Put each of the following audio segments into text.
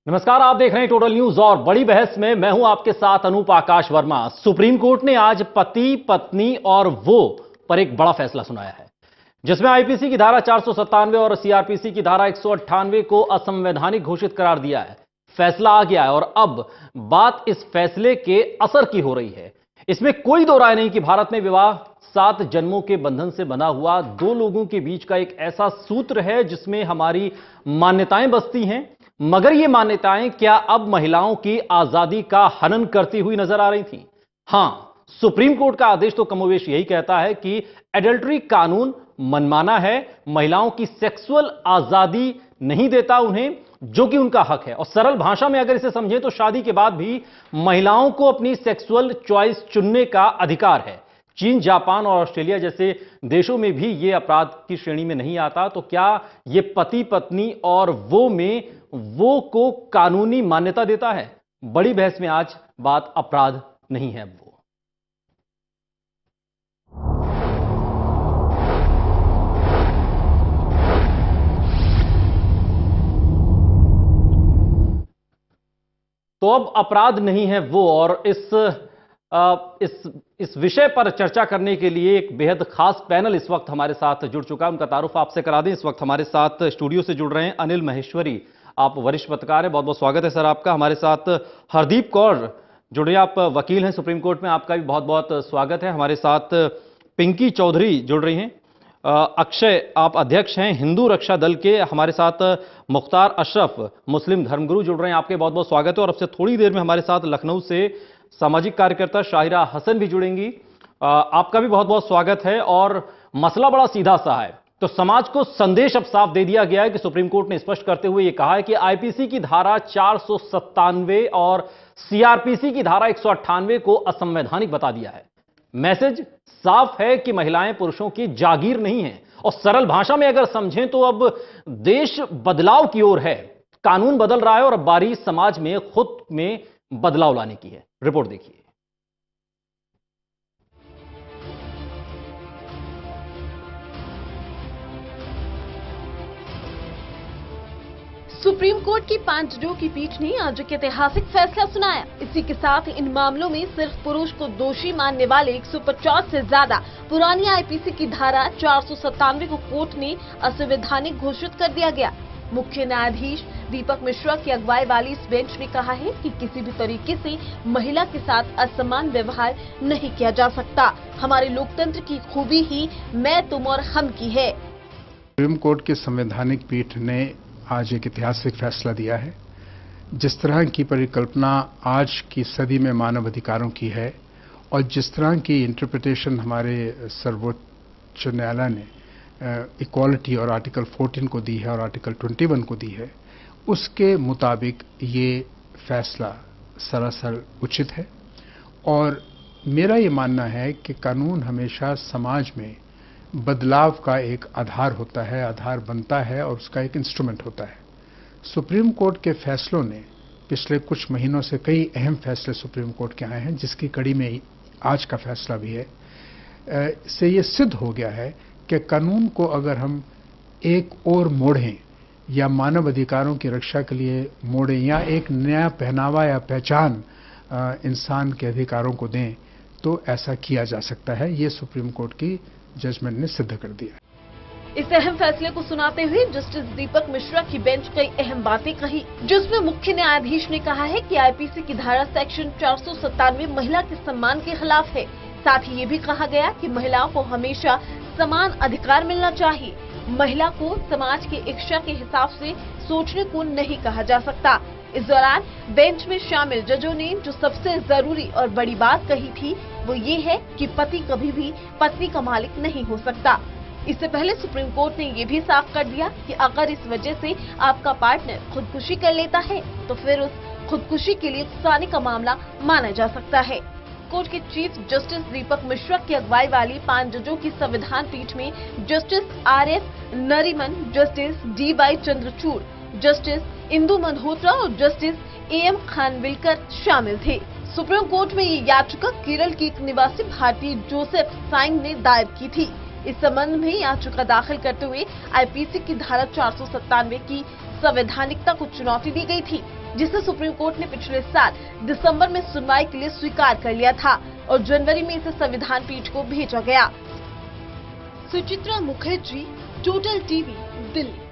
नमस्कार, आप देख रहे हैं टोटल न्यूज और बड़ी बहस में मैं हूं आपके साथ अनूप आकाश वर्मा। सुप्रीम कोर्ट ने आज पति, पत्नी और वो पर एक बड़ा फैसला सुनाया है, जिसमें आईपीसी की धारा 497 और सीआरपीसी की धारा 198 को असंवैधानिक घोषित करार दिया है। फैसला आ गया है और अब बात इस फैसले के असर की हो रही है। इसमें कोई दो राय नहीं कि भारत में विवाह 7 जन्मों के बंधन से बना हुआ दो लोगों के बीच का एक ऐसा सूत्र है जिसमें हमारी मान्यताएं बसती हैं, मगर ये मान्यताएं क्या अब महिलाओं की आजादी का हनन करती हुई नजर आ रही थी? हां, सुप्रीम कोर्ट का आदेश तो कमोवेश यही कहता है कि एडल्ट्री कानून मनमाना है, महिलाओं की सेक्सुअल आजादी नहीं देता उन्हें, जो कि उनका हक है। और सरल भाषा में अगर इसे समझें तो शादी के बाद भी महिलाओं को अपनी सेक्सुअल चॉइस चुनने का अधिकार है। चीन, जापान और ऑस्ट्रेलिया जैसे देशों में भी यह अपराध की श्रेणी में नहीं आता, तो क्या यह पति पत्नी और वो में वो को कानूनी मान्यता देता है? बड़ी बहस में आज बात अपराध नहीं है वो। तो अब अपराध नहीं है वो, और इस विषय पर चर्चा करने के लिए एक बेहद खास पैनल इस वक्त हमारे साथ जुड़ चुका है। उनका तारुफ आपसे करा दें। इस वक्त हमारे साथ स्टूडियो से जुड़ रहे हैं अनिल महेश्वरी। आप वरिष्ठ पत्रकार हैं, बहुत बहुत स्वागत है सर आपका। हमारे साथ हरदीप कौर जुड़े, आप वकील हैं सुप्रीम कोर्ट में, आपका भी बहुत बहुत स्वागत है। हमारे साथ पिंकी चौधरी जुड़ रही हैं। अक्षय, आप अध्यक्ष हैं हिंदू रक्षा दल के। हमारे साथ मुख्तार अशरफ, मुस्लिम धर्मगुरु जुड़ रहे हैं, आपके बहुत बहुत स्वागत है। और अब से थोड़ी देर में हमारे साथ लखनऊ से सामाजिक कार्यकर्ता शाहिरा हसन भी जुड़ेंगी, आपका भी बहुत बहुत स्वागत है। और मसला बड़ा सीधा सा है, तो समाज को संदेश अब साफ दे दिया गया है कि सुप्रीम कोर्ट ने स्पष्ट करते हुए यह कहा है कि आईपीसी की धारा 497 और सीआरपीसी की धारा 198 को असंवैधानिक बता दिया है। मैसेज साफ है कि महिलाएं पुरुषों की जागीर नहीं है। और सरल भाषा में अगर समझें तो अब देश बदलाव की ओर है, कानून बदल रहा है और अब बारी समाज में खुद में बदलाव लाने की है। रिपोर्ट देखिए। सुप्रीम कोर्ट की 5 जजों की पीठ ने आज एक ऐतिहासिक फैसला सुनाया। इसी के साथ इन मामलों में सिर्फ पुरुष को दोषी मानने वाले 150 से ज्यादा पुरानी आईपीसी की धारा 497 को कोर्ट ने असंवैधानिक घोषित कर दिया गया। मुख्य न्यायाधीश दीपक मिश्रा की अगुवाई वाली इस बेंच ने कहा है कि किसी भी तरीके से महिला के साथ असमान व्यवहार नहीं किया जा सकता। हमारे लोकतंत्र की खूबी ही मैं, तुम और हम की है। सुप्रीम कोर्ट की संवैधानिक पीठ ने आज एक ऐतिहासिक फैसला दिया है। जिस तरह की परिकल्पना आज की सदी में मानव अधिकारों की है और जिस तरह की इंटरप्रिटेशन हमारे सर्वोच्च न्यायालय ने इक्वालिटी और आर्टिकल 14 को दी है और आर्टिकल 21 को दी है, उसके मुताबिक ये फैसला सरासर उचित है। और मेरा ये मानना है कि कानून हमेशा समाज में बदलाव का एक आधार होता है, आधार बनता है और उसका एक इंस्ट्रूमेंट होता है। सुप्रीम कोर्ट के फैसलों ने पिछले कुछ महीनों से कई अहम फैसले सुप्रीम कोर्ट के आए हैं, जिसकी कड़ी में आज का फैसला भी है। इससे ये सिद्ध हो गया है कि कानून को अगर हम एक और मोड़ें या मानव अधिकारों की रक्षा के लिए मोड़ें या एक नया पहनावा या पहचान इंसान के अधिकारों को दें, तो ऐसा किया जा सकता है। ये सुप्रीम कोर्ट की जजमेंट ने सिद्ध कर दिया। इस अहम फैसले को सुनाते हुए जस्टिस दीपक मिश्रा की बेंच कई अहम बातें कही, जिसमें मुख्य न्यायाधीश ने कहा है कि आईपीसी की धारा सेक्शन 497 महिला के सम्मान के खिलाफ है। साथ ही ये भी कहा गया कि महिलाओं को हमेशा समान अधिकार मिलना चाहिए। महिला को समाज की इच्छा के हिसाब से सोचने को नहीं कहा जा सकता। इस दौरान बेंच में शामिल जजों ने जो सबसे जरूरी और बड़ी बात कही थी वो ये है कि पति कभी भी पत्नी का मालिक नहीं हो सकता। इससे पहले सुप्रीम कोर्ट ने ये भी साफ कर दिया कि अगर इस वजह से आपका पार्टनर खुदकुशी कर लेता है तो फिर उस खुदकुशी के लिए उकसाने का मामला माना जा सकता है। कोर्ट के चीफ जस्टिस दीपक मिश्रा की अगुवाई वाली 5 जजों की संविधान पीठ में justice RF Nariman, justice DY Chandrachud, justice Indu Malhotra और जस्टिस AM खानविलकर शामिल थे। सुप्रीम कोर्ट में ये याचिका केरल की एक निवासी भारतीय जोसेफ साइंग ने दायर की थी। इस संबंध में याचिका दाखिल करते हुए आईपीसी की धारा 497 की संवैधानिकता को चुनौती दी गई थी, जिसे सुप्रीम कोर्ट ने पिछले साल दिसंबर में सुनवाई के लिए स्वीकार कर लिया था और जनवरी में इसे संविधान पीठ को भेजा गया। Suchitra Mukherjee, total TV, Delhi.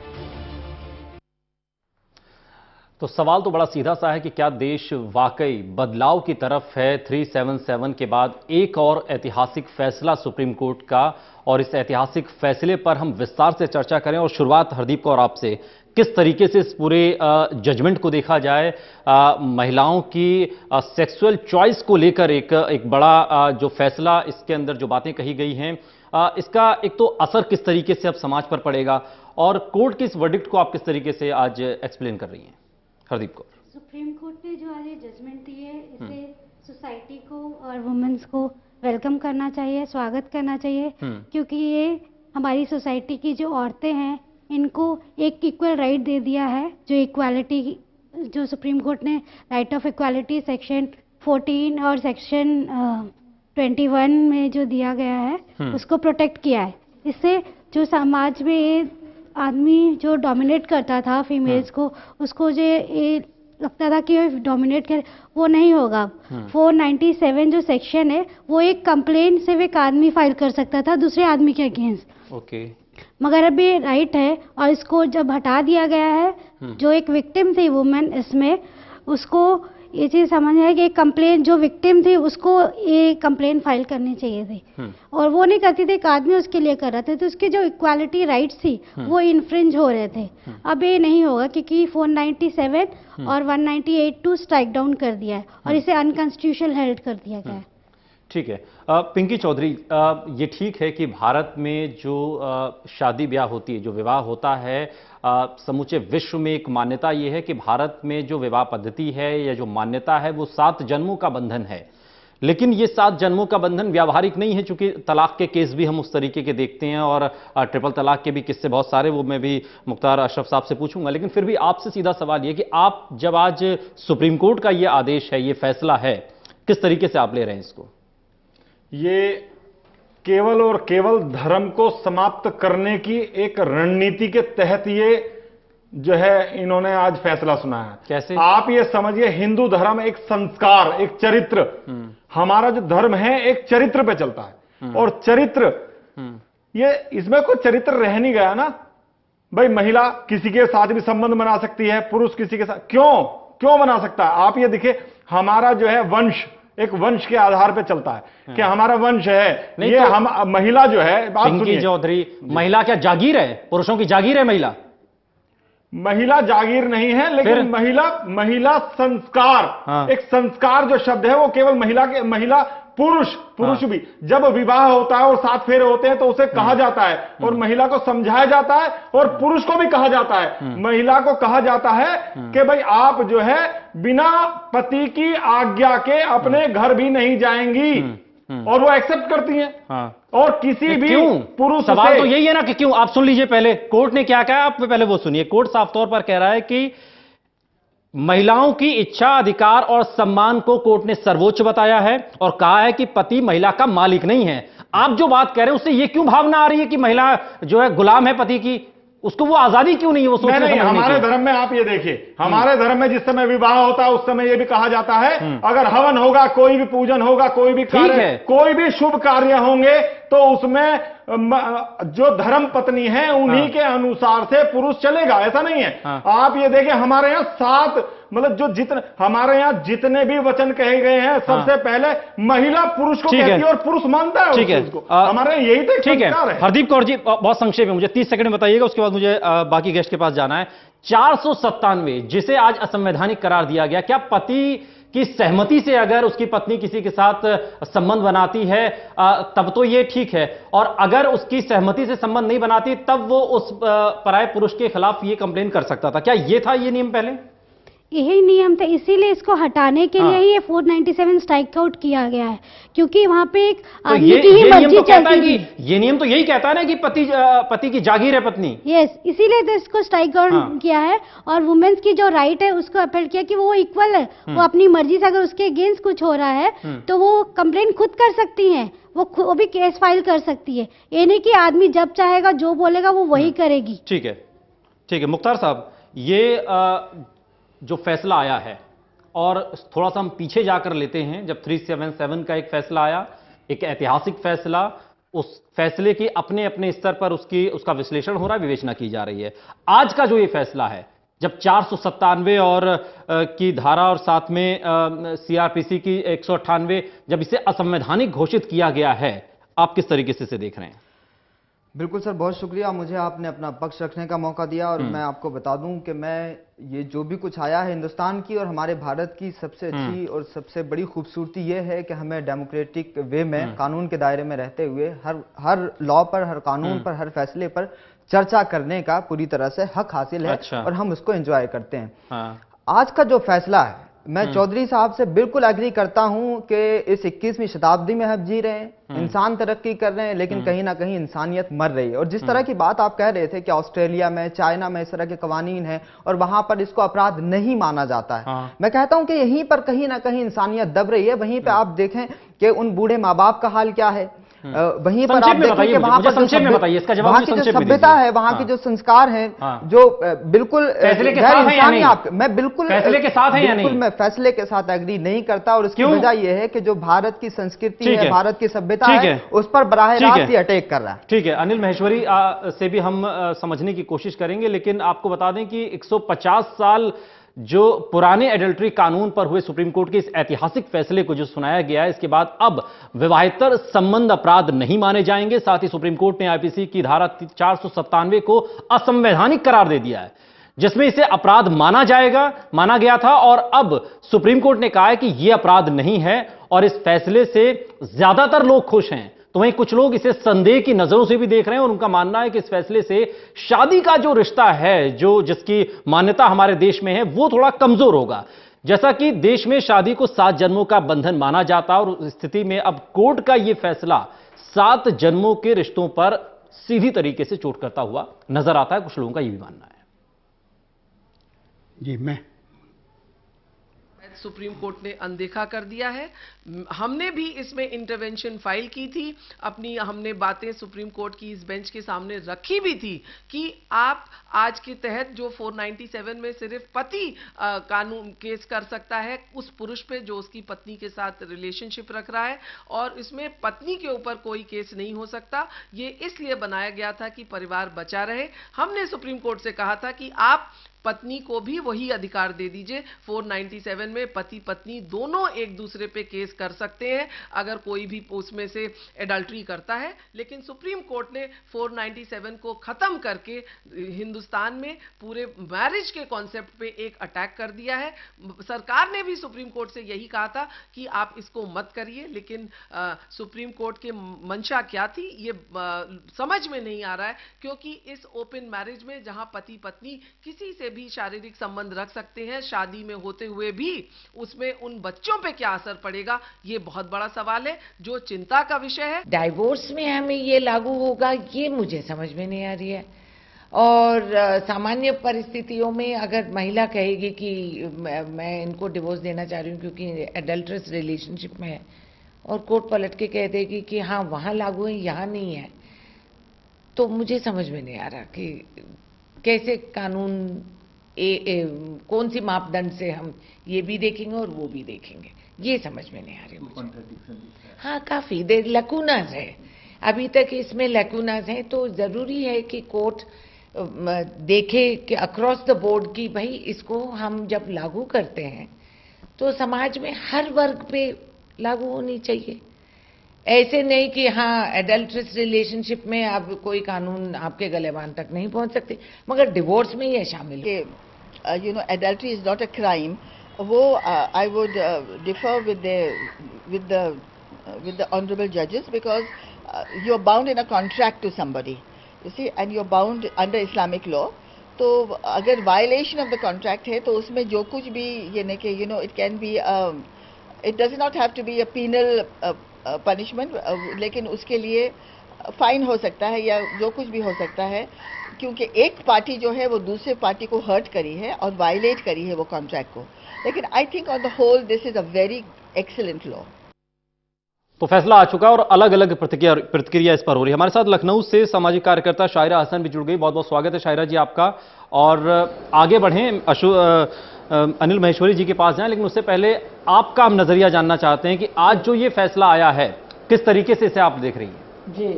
तो सवाल तो बड़ा सीधा सा है कि क्या देश वाकई बदलाव की तरफ है। 377 के बाद एक और ऐतिहासिक फैसला सुप्रीम कोर्ट का, और इस ऐतिहासिक फैसले पर हम विस्तार से चर्चा करें। और शुरुआत हरदीप कौर आपसे, किस तरीके से इस पूरे जजमेंट को देखा जाए, महिलाओं की सेक्सुअल चॉइस को लेकर एक बड़ा जो फैसला, इसके अंदर जो बातें कही गई हैं, इसका एक तो असर किस तरीके से अब समाज पर पड़ेगा, और कोर्ट की इस वर्डिक्ट को आप किस तरीके से आज एक्सप्लेन कर रही हैं हरदीप कौर? सुप्रीम कोर्ट ने जो आज ये जजमेंट दी है, इसे सोसाइटी को और वुमेन्स को वेलकम करना चाहिए, स्वागत करना चाहिए, क्योंकि ये हमारी सोसाइटी की जो औरतें हैं, इनको एक इक्वल राइट दे दिया है। जो इक्वालिटी, जो सुप्रीम कोर्ट ने राइट ऑफ इक्वालिटी सेक्शन 14 और सेक्शन 21 में जो दिया गया है, उसको प्रोटेक्ट किया है। इससे जो समाज में ये आदमी जो डोमिनेट करता था फीमेल्स को, उसको जो ये लगता था कि डोमिनेट कर, वो नहीं होगा। 497 जो सेक्शन है, वो एक कंप्लेंट सिर्फ एक आदमी फाइल कर सकता था दूसरे आदमी के अगेंस्ट। ओके। मगर अब ये राइट है, और इसको जब हटा दिया गया है, जो एक विक्टिम थी वुमेन, इसमें उसको ये चीज समझ है कि कंप्लेन जो विक्टिम थी उसको ये कंप्लेन फाइल करनी चाहिए थी, और वो नहीं करती थी, एक आदमी उसके लिए कर रहा था, तो उसकी जो इक्वालिटी राइट्स थी वो इन्फ्रिंज हो रहे थे। अब ये नहीं होगा, क्योंकि 497 और 198(2) स्ट्राइक डाउन कर दिया है और इसे अनकॉन्स्टिट्यूशनल हेल्ड कर दिया गया है। ठीक है। पिंकी चौधरी, ये ठीक है कि भारत में जो शादी ब्याह होती है, जो विवाह होता है, समूचे विश्व में एक मान्यता ये है कि भारत में जो विवाह पद्धति है या जो मान्यता है, वो 7 जन्मों का बंधन है। लेकिन ये 7 जन्मों का बंधन व्यावहारिक नहीं है, चूंकि तलाक के केस भी हम उस तरीके के देखते हैं, और ट्रिपल तलाक के भी किस्से बहुत सारे, वो मैं भी मुख्तार अशरफ साहब से पूछूंगा। लेकिन फिर भी आपसे सीधा सवाल ये कि आप जब आज सुप्रीम कोर्ट का ये आदेश है, ये फैसला है, किस तरीके से आप ले रहे हैं इसको? ये केवल और केवल धर्म को समाप्त करने की एक रणनीति के तहत ये जो है इन्होंने आज फैसला सुनाया है। कैसे? आप ये समझिए, हिंदू धर्म एक संस्कार, एक चरित्र, हमारा जो धर्म है एक चरित्र पे चलता है, और चरित्र, ये इसमें कोई चरित्र रह नहीं गया ना भाई। महिला किसी के साथ भी संबंध बना सकती है, पुरुष किसी के साथ क्यों बना सकता है? आप ये देखिए, हमारा जो है वंश एक वंश के आधार पे चलता है कि हमारा वंश है, ये तो हम महिला जो है, बात पिंकी चौधरी, महिला क्या जागीर है? पुरुषों की जागीर है महिला जागीर नहीं है, लेकिन महिला संस्कार, हाँ। एक संस्कार जो शब्द है वो केवल महिला पुरुष भी जब विवाह होता है और 7 फेरे होते हैं तो उसे कहा जाता है, और महिला को समझाया जाता है, और पुरुष को भी कहा जाता है। महिला को कहा जाता है कि भाई आप जो है बिना पति की आज्ञा के अपने घर भी नहीं जाएंगी, और वो एक्सेप्ट करती हैं। हाँ। और किसी भी पुरुष, सवाल तो यही है ना कि क्यों? आप सुन लीजिए पहले कोर्ट ने क्या कहा, आप पहले वो सुनिए। कोर्ट साफ तौर पर कह रहा है कि महिलाओं की इच्छा, अधिकार और सम्मान को कोर्ट ने सर्वोच्च बताया है, और कहा है कि पति महिला का मालिक नहीं है। आप जो बात कह रहे हैं उससे ये क्यों भावना आ रही है कि महिला जो है गुलाम है पति की? उसको वो आजादी क्यों नहीं है? वो सोचने नहीं, हमारे धर्म में आप ये देखिए, हमारे धर्म में जिस समय विवाह होता है उस समय ये भी कहा जाता है, अगर हवन होगा, कोई भी पूजन होगा, कोई भी कार्य, कोई भी शुभ कार्य होंगे, तो उसमें जो धर्म पत्नी है उन्हीं के अनुसार से पुरुष चलेगा। ऐसा नहीं है। आप ये देखिए, हमारे यहाँ 7 मतलब जो हमारे यहाँ जितने भी वचन कहे गए हैं, सबसे पहले महिला पुरुष को कहती है और पुरुष मानता है। ठीक है, हमारे यही तो ठीक है। हरदीप कौर जी, बहुत संक्षेप में मुझे 30 सेकंड में बताइएगा, उसके बाद मुझे बाकी गेस्ट के पास जाना है। 497 जिसे आज असंवैधानिक करार दिया गया, क्या पति की सहमति से अगर उसकी पत्नी किसी के साथ संबंध बनाती है तब तो ये ठीक है, और अगर उसकी सहमति से संबंध नहीं बनाती तब वो उस पराये पुरुष के खिलाफ ये कंप्लेन कर सकता था? क्या ये था ये नियम पहले? यही नियम था, इसीलिए इसको हटाने के लिए ये 497 स्ट्राइक आउट किया गया है, क्योंकि वहां पे एक आदमी की ही मर्जी चलती थी। ये नियम तो यही कहता है ना कि पति की जागीर है पत्नी। यस, इसीलिए तो इसको स्ट्राइक आउट किया है, और वुमेन्स की जो राइट है उसको अपील किया कि वो इक्वल है, वो अपनी मर्जी से अगर उसके अगेंस्ट कुछ हो रहा है तो वो कंप्लेन खुद कर सकती है, वो भी केस फाइल कर सकती है। ये नहीं कि आदमी जब चाहेगा जो बोलेगा वो वही करेगी। ठीक है, ठीक है। मुख्तार साहब, ये जो फैसला आया है, और थोड़ा सा हम पीछे जाकर लेते हैं, जब 377 का एक फैसला आया, एक ऐतिहासिक फैसला, उस फैसले के अपने अपने स्तर पर उसका विश्लेषण हो रहा है, विवेचना की जा रही है। आज का जो ये फैसला है, जब 497 और की धारा और साथ में सीआरपीसी की 198, जब इसे असंवैधानिक घोषित किया गया है, आप किस तरीके से इसे देख रहे हैं? बिल्कुल सर, बहुत शुक्रिया, मुझे आपने अपना पक्ष रखने का मौका दिया। और मैं आपको बता दूं कि मैं ये जो भी कुछ आया है, हिंदुस्तान की और हमारे भारत की सबसे अच्छी और सबसे बड़ी खूबसूरती ये है कि हमें डेमोक्रेटिक वे में कानून के दायरे में रहते हुए हर लॉ पर, हर कानून पर, हर फैसले पर चर्चा करने का पूरी तरह से हक हासिल है। अच्छा। और हम उसको एंजॉय करते हैं। हाँ। आज का जो फैसला है, मैं चौधरी साहब से बिल्कुल एग्री करता हूं कि इस 21वीं शताब्दी में हम जी रहे हैं, इंसान तरक्की कर रहे हैं, लेकिन कहीं ना कहीं इंसानियत मर रही है। और जिस तरह की बात आप कह रहे थे कि ऑस्ट्रेलिया में, चाइना में इस तरह के कवानीन हैं और वहां पर इसको अपराध नहीं माना जाता है। हाँ। मैं कहता हूं कि यहीं पर कहीं ना कहीं इंसानियत दब रही है। वहीं पे आप देखें कि उन बूढ़े माँ बाप का हाल क्या है, वहीं पर आप देखें कि वहां पर वहां की जो सभ्यता है, वहां के जो संस्कार हैं, जो बिल्कुल फैसले के साथ है या नहीं? मैं बिल्कुल फैसले के साथ है या नहीं? मैं फैसले के साथ एग्री नहीं करता। और इसकी वजह यह है कि जो भारत की संस्कृति है, भारत की सभ्यता है, उस पर बराह रास्त ही अटैक कर रहा है। ठीक है, अनिल महेश्वरी से भी हम समझने की कोशिश करेंगे, लेकिन आपको बता दें कि 150 साल जो पुराने एडल्ट्री कानून पर हुए सुप्रीम कोर्ट के इस ऐतिहासिक फैसले को जो सुनाया गया है, इसके बाद अब विवाहेतर संबंध अपराध नहीं माने जाएंगे। साथ ही सुप्रीम कोर्ट ने आईपीसी की धारा 497 को असंवैधानिक करार दे दिया है, जिसमें इसे अपराध माना गया था, और अब सुप्रीम कोर्ट ने कहा है कि यह अपराध नहीं है, और इस फैसले से ज्यादातर लोग खुश हैं। तो वहीं कुछ लोग इसे संदेह की नजरों से भी देख रहे हैं, और उनका मानना है कि इस फैसले से शादी का जो रिश्ता है, जिसकी मान्यता हमारे देश में है, वो थोड़ा कमजोर होगा। जैसा कि देश में शादी को 7 जन्मों का बंधन माना जाता है, और उस स्थिति में अब कोर्ट का यह फैसला 7 जन्मों के रिश्तों पर सीधी तरीके से चोट करता हुआ नजर आता है। कुछ लोगों का यह भी मानना है। जी, मैं सुप्रीम कोर्ट ने अनदेखा कर दिया है। हमने भी इसमें इंटरवेंशन फाइल की थी, हमने बातें सुप्रीम कोर्ट की इस बेंच के सामने रखी भी थी कि आप आज के तहत जो 497 में सिर्फ पति कानून केस कर सकता है उस पुरुष पे जो उसकी पत्नी के साथ रिलेशनशिप रख रहा है, और इसमें पत्नी के ऊपर कोई केस नहीं हो सकता। ये इसलिए बनाया गया था कि परिवार बचा रहे। हमने सुप्रीम कोर्ट से कहा था कि आप पत्नी को भी वही अधिकार दे दीजिए। 497 में पति पत्नी दोनों एक दूसरे पे केस कर सकते हैं अगर कोई भी उसमें से एडल्ट्री करता है। लेकिन सुप्रीम कोर्ट ने 497 को खत्म करके हिंदुस्तान में पूरे मैरिज के कॉन्सेप्ट पे एक अटैक कर दिया है। सरकार ने भी सुप्रीम कोर्ट से यही कहा था कि आप इसको मत करिए, लेकिन सुप्रीम कोर्ट के मंशा क्या थी ये समझ में नहीं आ रहा है, क्योंकि इस ओपन मैरिज में जहां पति पत्नी किसी से भी शारीरिक संबंध रख सकते हैं शादी में होते हुए भी, उसमें उन बच्चों पे क्या असर पड़ेगा ये बहुत बड़ा सवाल है जो चिंता का विषय है। डाइवोर्स में हमें ये लागू होगा ये मुझे समझ में नहीं आ रही है। और सामान्य परिस्थितियों में अगर महिला कहेगी कि मैं इनको डिवोर्स देना चाह रही हूँ क्योंकि एडल्ट्रस रिलेशनशिप में है, और कोर्ट पलट के कह देगी कि हाँ वहाँ लागू है यहाँ नहीं है, तो मुझे समझ में नहीं आ रहा कि कैसे कानून कौन सी मापदंड से हम ये भी देखेंगे और वो भी देखेंगे, ये समझ में नहीं आ रही मुझे। हाँ, काफी देर लैकूनास है, अभी तक इसमें लैकूनास है। तो जरूरी है कि कोर्ट देखे कि अक्रॉस द बोर्ड की भाई इसको हम जब लागू करते हैं तो समाज में हर वर्ग पे लागू होनी चाहिए। ऐसे नहीं कि हाँ एडल्ट्रस रिलेशनशिप में अब कोई कानून आपके गलेबान तक नहीं पहुंच सकते, मगर डिवोर्स में ये शामिल है। You know, adultery is not a crime. वो I would differ with the honorable judges because you're bound in a contract to somebody, you see, and you're bound under Islamic law. तो अगर violation of the contract है तो उसमें जो कुछ भी ये नहीं कि you know it can be it does not have to be a penal punishment, लेकिन उसके लिए फाइन हो सकता है या जो कुछ भी हो सकता है, क्योंकि एक पार्टी जो है वो दूसरे पार्टी को हर्ट करी है और वायलेट करी है वो कॉन्ट्रैक्ट को। लेकिन I think on the whole this is a very excellent law. तो फैसला आ चुका और अलग अलग प्रतिक्रिया इस पर हो रही है। हमारे साथ लखनऊ से सामाजिक कार्यकर्ता शायरा हसन भी जुड़ गई। बहुत बहुत स्वागत है शायरा जी आपका। और आगे बढ़ें, अनिल महेश्वरी जी के पास जाएं, लेकिन उससे पहले आपका हम नजरिया जानना चाहते हैं कि आज जो ये फैसला आया है किस तरीके से इसे आप देख रही हैं? जी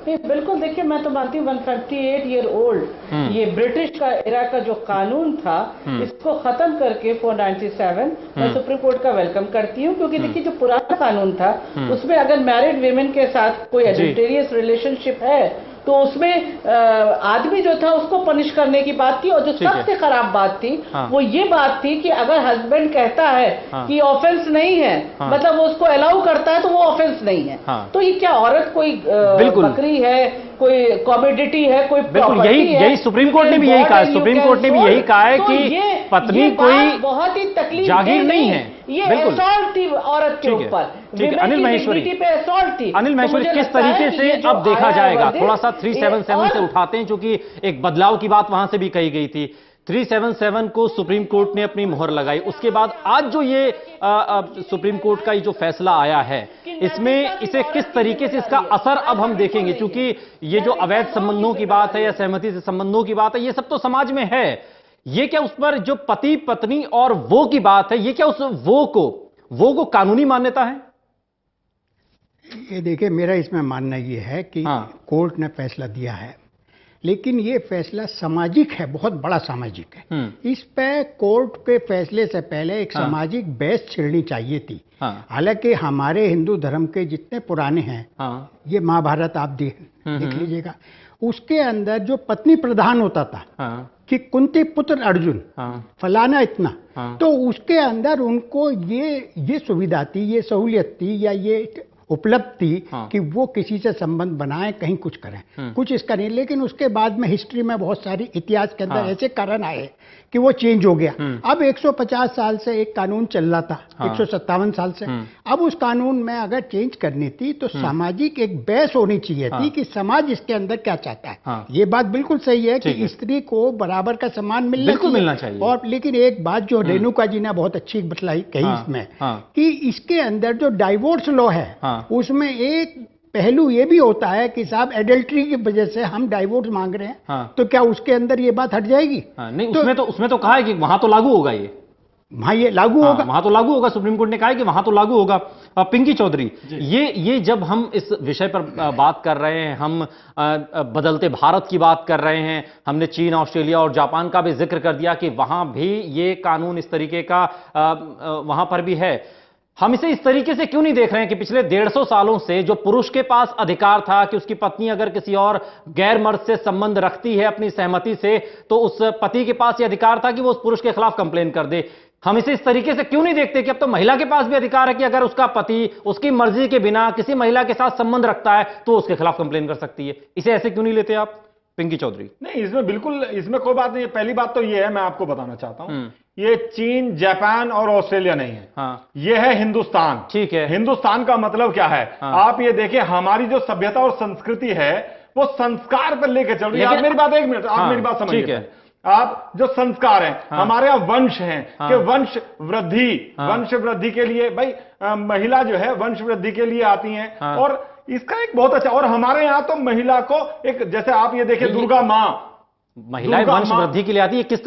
नहीं, बिल्कुल देखिए, मैं तो मानती हूँ 138 ईयर ओल्ड ये ब्रिटिश का एरा का जो कानून था इसको खत्म करके 497 मैं सुप्रीम कोर्ट का वेलकम करती हूँ, क्योंकि देखिए जो पुराना कानून था उसमें अगर मैरिड विमेन के साथ कोई एडल्टेरियस रिलेशनशिप है तो उसमें आदमी जो था उसको पनिश करने की बात थी, और जो सबसे खराब बात थी वो ये बात थी कि अगर हस्बैंड कहता है कि ऑफेंस नहीं है, मतलब वो उसको अलाउ करता है तो वो ऑफेंस नहीं है। तो ये क्या औरत कोई बकरी है, कोई कॉमोडिटी है, कोई बिल्कुल यही सुप्रीम कोर्ट ने भी यही कहा है। सुप्रीम कोर्ट ने भी यही कहा है कि पत्नी कोई बहुत ही तकलीफ जागीर नहीं है, ये असॉल्ट थी औरत के ऊपर। अनिल महेश्वरी पे असॉल्ट थी। अनिल महेश्वरी, किस तरीके से अब देखा जाएगा? थोड़ा सा 377 से उठाते हैं, क्योंकि एक बदलाव की बात वहां से भी कही गई थी। 377 को सुप्रीम कोर्ट ने अपनी मुहर लगाई, उसके बाद आज जो ये सुप्रीम कोर्ट का ये जो फैसला आया है इसमें इसे किस तरीके से इसका असर अब हम देखेंगे, क्योंकि ये जो अवैध संबंधों की बात है या सहमति से संबंधों की बात है, ये सब तो समाज में है। ये क्या उस पर जो पति पत्नी और वो की बात है, ये क्या उस वो को कानूनी मान्यता है? ये देखिए, मेरा इसमें मानना ये है कि कोर्ट ने फैसला दिया है, लेकिन ये फैसला सामाजिक है, बहुत बड़ा सामाजिक है। इस पे कोर्ट के फैसले से पहले एक सामाजिक बहस छिड़नी चाहिए थी। हालांकि हमारे हिंदू धर्म के जितने पुराने हैं, ये महाभारत आप देख लीजिएगा, उसके अंदर जो पत्नी प्रधान होता था कि कुंती पुत्र अर्जुन फलाना इतना, तो उसके अंदर उनको ये सुविधा थी, ये सहूलियत थी या ये उपलब्ध थी कि वो किसी से संबंध बनाएं, कहीं कुछ करें, कुछ इसका नहीं। लेकिन उसके बाद में हिस्ट्री में बहुत सारी इतिहास के अंदर ऐसे कारण आए कि वो चेंज हो गया। अब 150 साल से एक कानून चल रहा था, 157 साल से। अब उस कानून में अगर चेंज करनी थी तो सामाजिक एक बहस होनी चाहिए थी कि समाज इसके अंदर क्या चाहता है। ये बात बिल्कुल सही है कि स्त्री को बराबर का सम्मान मिलना चाहिए। और लेकिन एक बात जो रेणुका जी ने बहुत अच्छी बतलाई कही इसमें, कि इसके अंदर जो डाइवोर्स लॉ है उसमें एक पहलू ये भी होता है कि साहब एडल्ट्री की वजह से हम डाइवोर्स मांग रहे हैं, तो क्या उसके अंदर ये बात हट जाएगी? नहीं, उसमें तो कहा है कि वहां तो लागू होगा, ये लागू होगा, वहां तो लागू होगा। सुप्रीम कोर्ट ने कहा है कि वहां तो लागू होगा। पिंकी चौधरी, ये जब हम इस विषय पर बात कर रहे हैं, हम बदलते भारत की बात कर रहे हैं, हमने चीन, ऑस्ट्रेलिया और जापान का भी जिक्र कर दिया कि वहां भी ये कानून इस तरीके का वहां पर भी है। हम इसे इस तरीके से क्यों नहीं देख रहे हैं कि पिछले 150 सालों से जो पुरुष के पास अधिकार था कि उसकी पत्नी अगर किसी और गैर मर्द से संबंध रखती है अपनी सहमति से, तो उस पति के पास यह अधिकार था कि वो उस पुरुष के खिलाफ कंप्लेन कर दे। हम इसे इस तरीके से क्यों नहीं देखते कि अब तो महिला के पास भी अधिकार है कि अगर उसका पति उसकी मर्जी के बिना किसी महिला के साथ संबंध रखता है तो उसके खिलाफ कंप्लेन कर सकती है। इसे ऐसे क्यों नहीं लेते आप पिंकी चौधरी? नहीं, इसमें कोई बात नहीं है। पहली बात तो ये है, मैं आपको बताना चाहता हूं, ये चीन, जापान और ऑस्ट्रेलिया नहीं है, ये है हिंदुस्तान। ठीक है, हिंदुस्तान का मतलब क्या है? आप ये देखिए, हमारी जो सभ्यता और संस्कृति है वो संस्कार पर लेके चल रही है। आप मेरी बात, एक मिनट, आप मेरी बात समझिए। आप जो संस्कार हैं, हमारे यहाँ वंश हैं कि वंश वृद्धि के लिए भाई महिला जो है वंश वृद्धि के लिए आती हैं, और इसका एक बहुत अच्छा, और हमारे यहाँ तो महिला को एक, जैसे आप ये देखिए, दुर्गा माँ, महिलाएं वंश वृद्धि के लिए आती है। किस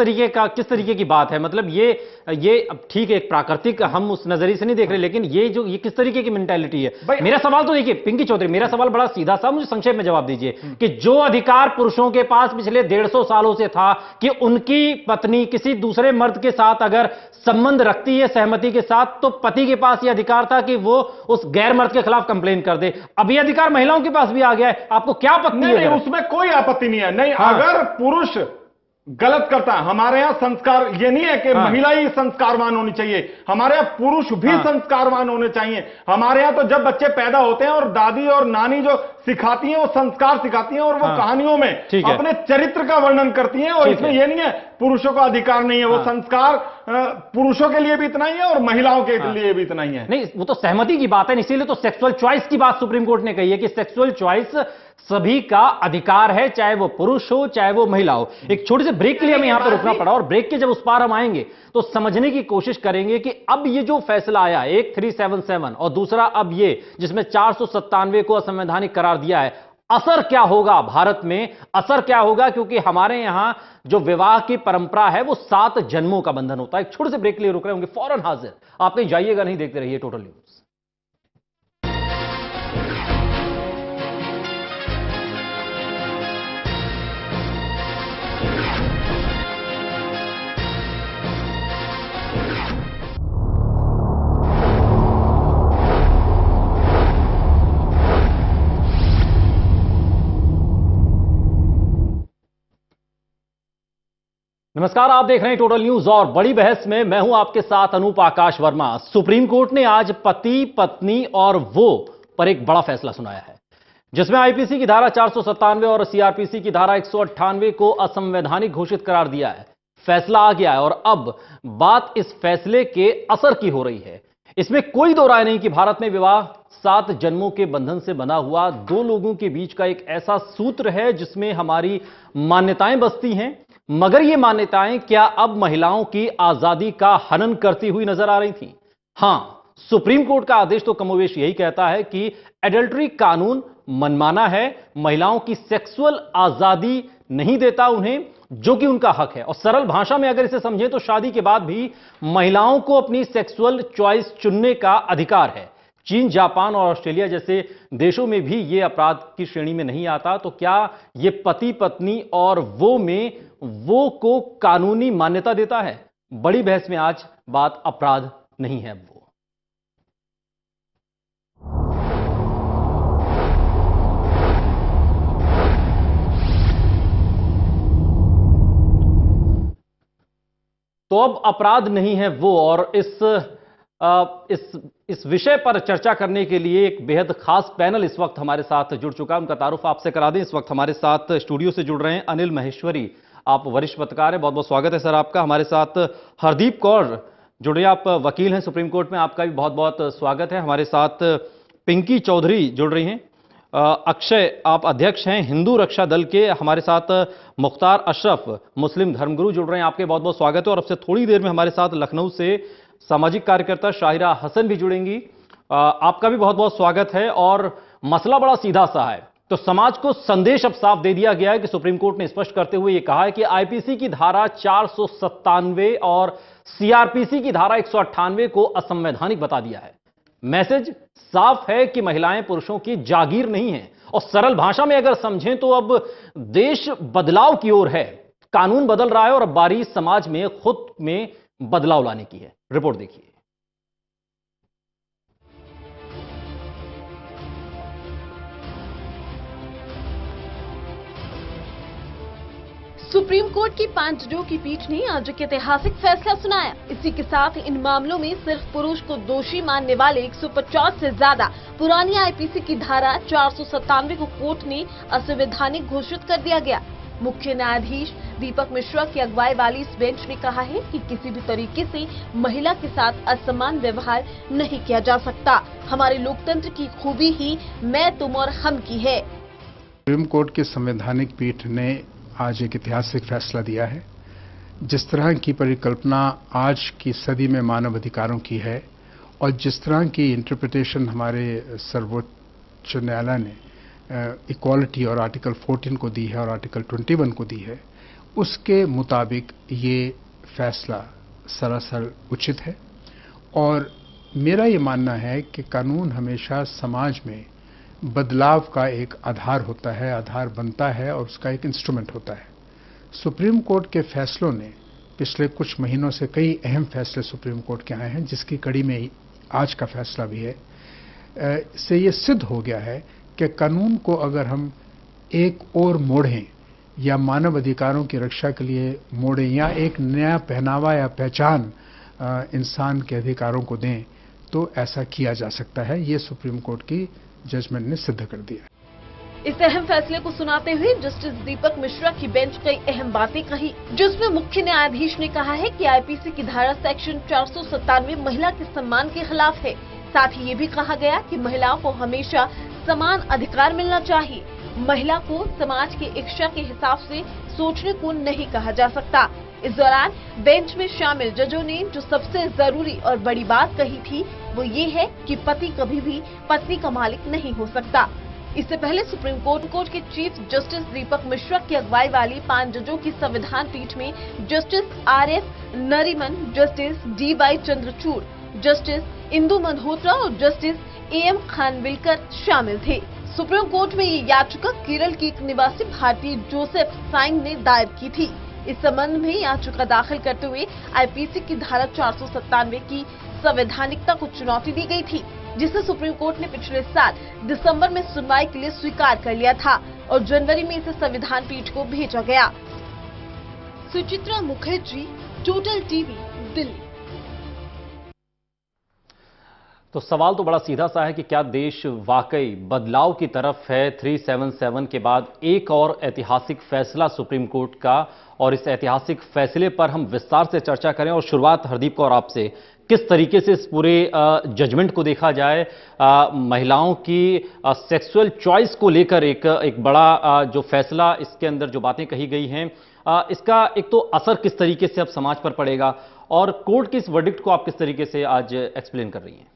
तरीके की बात है? मतलब ये अब ठीक है, एक प्राकृतिक हम उस नजरिए से नहीं देख रहे, लेकिन ये किस तरीके की मेंटालिटी है? मेरा सवाल तो देखिए पिंकी चौधरी, मेरा सवाल बड़ा सीधा सा, मुझे संक्षेप में जवाब दीजिए कि जो अधिकार पुरुषों के पास पिछले 150 सालों से था कि उनकी पत्नी किसी दूसरे मर्द के साथ अगर संबंध रखती है सहमति के साथ, तो पति के पास यह अधिकार था कि वो उस गैर मर्द के खिलाफ कंप्लेन कर दे। अब यह अधिकार महिलाओं के पास भी आ गया है। आपको क्या आपत्ति है? नहीं, उसमें कोई आपत्ति नहीं है। नहीं, अगर पुरुष गलत करता है, हमारे यहां संस्कार ये नहीं है कि महिला ही संस्कारवान होनी चाहिए, हमारे यहां पुरुष भी संस्कारवान होने चाहिए। हमारे यहां तो जब बच्चे पैदा होते हैं और दादी और नानी जो सिखाती हैं वो संस्कार सिखाती हैं, और वो कहानियों में अपने चरित्र का वर्णन करती हैं, और इसमें ये नहीं है पुरुषों का अधिकार नहीं है। वो संस्कार पुरुषों के लिए भी इतना ही है और महिलाओं के लिए भी इतना ही है। नहीं, वो तो सहमति की बात है, इसीलिए तो सेक्सुअल चॉइस की बात सुप्रीम कोर्ट ने कही है कि सेक्सुअल चॉइस सभी का अधिकार है, चाहे वो पुरुष हो चाहे वो महिला हो। एक छोटे से ब्रेक के लिए हमें यहां पर रुकना पड़ा और ब्रेक के जब उस पार हम आएंगे तो समझने की कोशिश करेंगे कि अब ये जो फैसला आया, एक 377 और दूसरा अब ये जिसमें 497 को असंवैधानिक करार दिया है, असर क्या होगा भारत में, असर क्या होगा, क्योंकि हमारे यहां जो विवाह की परंपरा है वो 7 जन्मों का बंधन होता है। एक छोटे से ब्रेक के लिए रुक रहे होंगे, फौरन हाजिर। आप कहीं जाइएगा नहीं, देखते रहिए टोटल न्यूज। नमस्कार, आप देख रहे हैं टोटल न्यूज और बड़ी बहस में मैं हूं आपके साथ अनूप आकाश वर्मा। सुप्रीम कोर्ट ने आज पति, पत्नी और वो पर एक बड़ा फैसला सुनाया है, जिसमें आईपीसी की धारा 497 और सीआरपीसी की धारा 198 को असंवैधानिक घोषित करार दिया है। फैसला आ गया है और अब बात इस फैसले के असर की हो रही है। इसमें कोई दो राय नहीं कि भारत में विवाह 7 जन्मों के बंधन से बना हुआ 2 लोगों के बीच का एक ऐसा सूत्र है जिसमें हमारी मान्यताएं बसती हैं, मगर ये मान्यताएं क्या अब महिलाओं की आजादी का हनन करती हुई नजर आ रही थी? हां, सुप्रीम कोर्ट का आदेश तो कमोवेश यही कहता है कि एडल्ट्री कानून मनमाना है, महिलाओं की सेक्सुअल आजादी नहीं देता उन्हें, जो कि उनका हक है। और सरल भाषा में अगर इसे समझें तो शादी के बाद भी महिलाओं को अपनी सेक्सुअल चॉइस चुनने का अधिकार है। चीन, जापान और ऑस्ट्रेलिया जैसे देशों में भी यह अपराध की श्रेणी में नहीं आता। तो क्या यह पति, पत्नी और वो में वो को कानूनी मान्यता देता है? बड़ी बहस में आज बात अपराध नहीं है वो। तो अब अपराध नहीं है वो, और इस विषय पर चर्चा करने के लिए एक बेहद खास पैनल इस वक्त हमारे साथ जुड़ चुका है। उनका तारुफ आपसे करा दें। इस वक्त हमारे साथ स्टूडियो से जुड़ रहे हैं अनिल महेश्वरी, आप वरिष्ठ पत्रकार हैं, बहुत बहुत स्वागत है सर आपका। हमारे साथ हरदीप कौर जुड़े, आप वकील हैं सुप्रीम कोर्ट में, आपका भी बहुत बहुत स्वागत है। हमारे साथ पिंकी चौधरी जुड़ रही हैं। अक्षय, आप अध्यक्ष हैं हिंदू रक्षा दल के। हमारे साथ मुख्तार अशरफ, मुस्लिम धर्मगुरु जुड़ रहे हैं, आपके बहुत बहुत स्वागत है। और अब से थोड़ी देर में हमारे साथ लखनऊ से सामाजिक कार्यकर्ता शाहिरा हसन भी जुड़ेंगी, आपका भी बहुत बहुत स्वागत है। और मसला बड़ा सीधा सा है, तो समाज को संदेश अब साफ दे दिया गया है कि सुप्रीम कोर्ट ने स्पष्ट करते हुए यह कहा है कि आईपीसी की धारा 497 और सीआरपीसी की धारा 198 को असंवैधानिक बता दिया है। मैसेज साफ है कि महिलाएं पुरुषों की जागीर नहीं है। और सरल भाषा में अगर समझें तो अब देश बदलाव की ओर है, कानून बदल रहा है और अब बारी समाज में खुद में बदलाव लाने की है। रिपोर्ट देखिए। सुप्रीम कोर्ट की 5 जजों की पीठ ने आज एक ऐतिहासिक फैसला सुनाया। इसी के साथ इन मामलों में सिर्फ पुरुष को दोषी मानने वाले 150 से ज्यादा पुरानी आईपीसी की धारा 497 को कोर्ट ने असंवैधानिक घोषित कर दिया गया। मुख्य न्यायाधीश दीपक मिश्रा की अगुवाई वाली इस बेंच ने कहा है कि किसी भी तरीके से महिला के साथ असमान व्यवहार नहीं किया जा सकता। हमारे लोकतंत्र की खूबी ही मैं, तुम और हम की है। सुप्रीम कोर्ट की संवैधानिक पीठ ने आज एक ऐतिहासिक फैसला दिया है। जिस तरह की परिकल्पना आज की सदी में मानव अधिकारों की है और जिस तरह की इंटरप्रिटेशन हमारे सर्वोच्च न्यायालय ने इक्वालिटी और आर्टिकल 14 को दी है और आर्टिकल 21 को दी है, उसके मुताबिक ये फैसला सरासर उचित है। और मेरा ये मानना है कि कानून हमेशा समाज में बदलाव का एक आधार होता है, आधार बनता है और उसका एक इंस्ट्रूमेंट होता है। सुप्रीम कोर्ट के फैसलों ने पिछले कुछ महीनों से कई अहम फैसले सुप्रीम कोर्ट के आए हैं, जिसकी कड़ी में आज का फैसला भी है। इससे ये सिद्ध हो गया है कि कानून को अगर हम एक और मोड़ें या मानव अधिकारों की रक्षा के लिए मोड़ें या एक नया पहनावा या पहचान इंसान के अधिकारों को दें, तो ऐसा किया जा सकता है। ये सुप्रीम कोर्ट की जजमेंट ने सिद्ध कर दिया। इस अहम फैसले को सुनाते हुए जस्टिस दीपक मिश्रा की बेंच कई अहम बातें कही, जिसमें मुख्य न्यायाधीश ने कहा है कि आईपीसी की धारा सेक्शन 497 महिला के सम्मान के खिलाफ है। साथ ही ये भी कहा गया कि महिलाओं को हमेशा समान अधिकार मिलना चाहिए। महिला को समाज की इच्छा के हिसाब से सोचने को नहीं कहा जा सकता। इस दौरान बेंच में शामिल जजों ने जो सबसे जरूरी और बड़ी बात कही थी वो ये है कि पति कभी भी पत्नी का मालिक नहीं हो सकता। इससे पहले सुप्रीम कोर्ट के चीफ जस्टिस दीपक मिश्रा की अगुवाई वाली 5 जजों की संविधान पीठ में justice RF Nariman, justice DY Chandrachud, justice Indu Malhotra और जस्टिस AM खानविलकर शामिल थे। सुप्रीम कोर्ट में ये याचिका केरल की एक निवासी भारतीय जोसेफ साइंग ने दायर की थी। इस संबंध में याचिका दाखिल करते हुए आईपीसी की धारा 497 की संवैधानिकता को चुनौती दी गई थी, जिसे सुप्रीम कोर्ट ने पिछले साल दिसंबर में सुनवाई के लिए स्वीकार कर लिया था और जनवरी में इसे संविधान पीठ को भेजा गया। Suchitra Mukherjee, total TV, Delhi. तो सवाल तो बड़ा सीधा सा है कि क्या देश वाकई बदलाव की तरफ है। 377 के बाद एक और ऐतिहासिक फैसला सुप्रीम कोर्ट का, और इस ऐतिहासिक फैसले पर हम विस्तार से चर्चा करें। और शुरुआत हरदीप कौर आपसे, किस तरीके से इस पूरे जजमेंट को देखा जाए, महिलाओं की सेक्सुअल चॉइस को लेकर एक बड़ा जो फैसला, इसके अंदर जो बातें कही गई हैं, इसका एक तो असर किस तरीके से अब समाज पर पड़ेगा, और कोर्ट की इस वर्डिक्ट को आप किस तरीके से आज एक्सप्लेन कर रही हैं